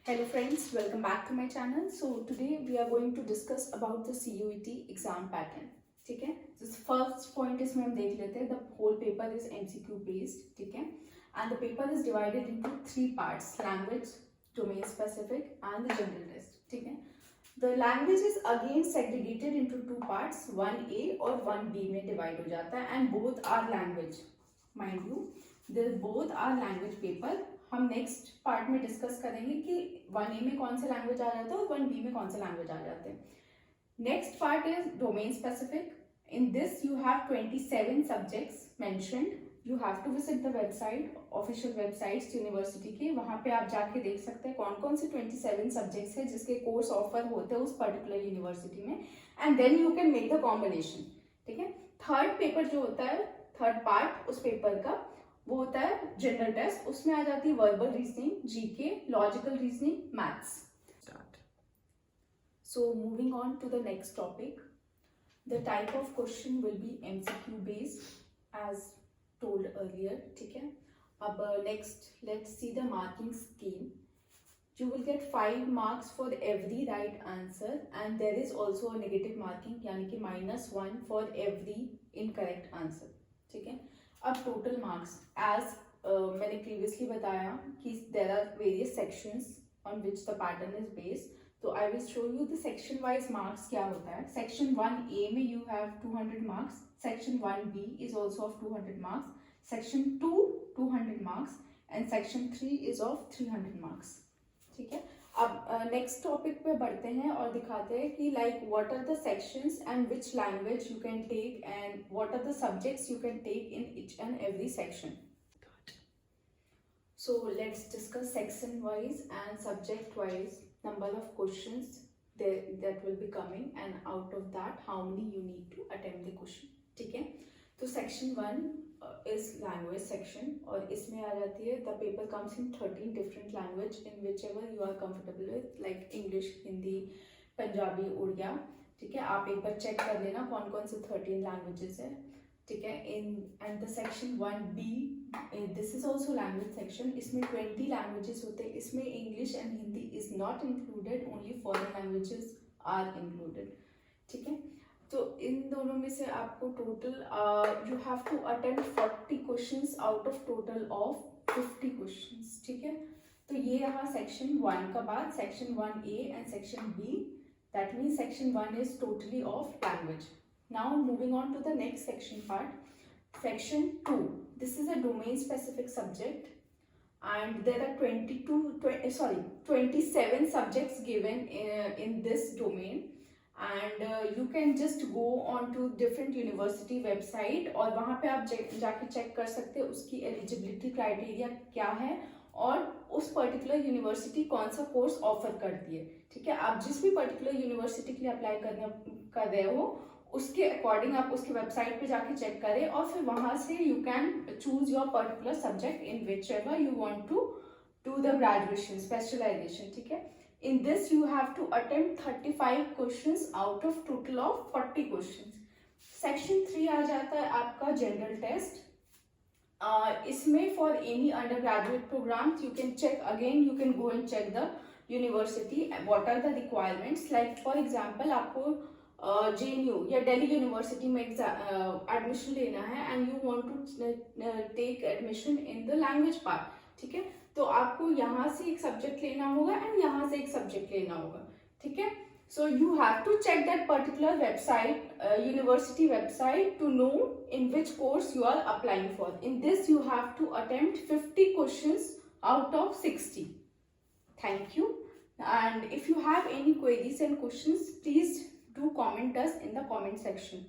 Hello friends, welcome back to my channel. So today we are going to discuss about the CUET exam pattern. ठीक है, so first point इसमें हम देख लेते हैं. The whole paper is MCQ based. ठीक है, and the paper is divided into three parts: language, domain specific, and the general test. ठीक है, the language is again segregated into two parts, 1A और 1B में divide हो जाता है, and both are language. Mind you, they both are language paper. हम next part में discuss करेंगे कि 1A में कौन से लैंग्वेज आ जाते हैं और 1B में कौन से लैंग्वेज आ जाते हैं. Next part is domain specific. In this you have 27 subjects mentioned. You have to visit the website, official websites university के. वहां पे आप जाके देख सकते हैं कौन कौन से 27 सब्जेक्ट्स है जिसके कोर्स ऑफर होते हैं उस पर्टिकुलर यूनिवर्सिटी में, and then you can make the combination. ठीक है, थर्ड पेपर जो होता है, थर्ड पार्ट उस पेपर का, वो होता है जनरल टेस्ट. उसमें आ जाती है verbal reasoning, GK, logical reasoning, maths. Start. So moving on to the next topic. The type of question will be MCQ based as told earlier. ठीक है, अब next let's see the marking scheme. You will get 5 marks for every right answer and there is also a negative marking, यानी कि -1 for every incorrect answer. ठीक है, अब total marks as मैंने previously बताया कि there are various sections on which the pattern is based. तो I will show you the section wise marks क्या होता है. सेक्शन 1A में you have 200 marks. Section 1B is also of 200 marks. Section 2 200 marks and section 3 is of 300 marks. ठीक है, अब next topic पे बढ़ते हैं और दिखाते हैं कि like what are the sections and which language you can take and what are the subjects you can take in each and every section. So let's discuss section wise and subject wise number of questions that will be coming and out of that how many you need to attempt the question. ठीक है, तो section 1 is language section और इसमें आ जाती है the paper comes in 13 different language in which ever you are comfortable with, like English, Hindi, Punjabi, Oriya. ठीक है, आप एक बार चेक कर लेना कौन कौन से 13 लैंग्वेजेस है. ठीक है, in and the section 1B this is also language section. इसमें 20 लैंग्वेजेस होते हैं. इसमें English and Hindi is not included, only foreign languages are included. ठीक है, तो इन दोनों में से आपको total you have to attempt 40 questions out of total of 50 questions. ठीक है, तो ये रहा सेक्शन 1 का बाद. Section 1A and section B, that means section 1 is totally of language. Now moving on to the next section part. Section 2, this is a domain specific subject and there are 27 subjects given in this domain. And you can just go on to different university website और वहाँ पे आप जाके check कर सकते हैं उसकी eligibility criteria क्या है और उस पर्टिकुलर यूनिवर्सिटी कौन सा कोर्स ऑफर करती है. ठीक है, आप जिस भी पर्टिकुलर यूनिवर्सिटी के लिए अप्लाई कर रहे हो उसके अकॉर्डिंग आप उसकी वेबसाइट पे जाके चेक करें और फिर वहां से you can choose your particular subject in which ever you want to do the graduation specialisation. ठीक है, in this you have to attempt 35 questions out of total of 40 questions. section 3 आ जाता है आपका जनरल टेस्ट. इसमें for any undergraduate programs you can check again, you can go and check the university what are the requirements. like for example आपको JNU या Delhi university में admission लेना है and you want to take admission in the language part. ठीक है, तो आपको यहाँ से एक सब्जेक्ट लेना होगा एंड यहाँ से एक सब्जेक्ट लेना होगा. ठीक है, so you have to check that particular website, university website, to know in which course you are applying for. In this you have to attempt 50 questions out of 60. Thank you, and if you have any queries and questions please do comment us in the comment section.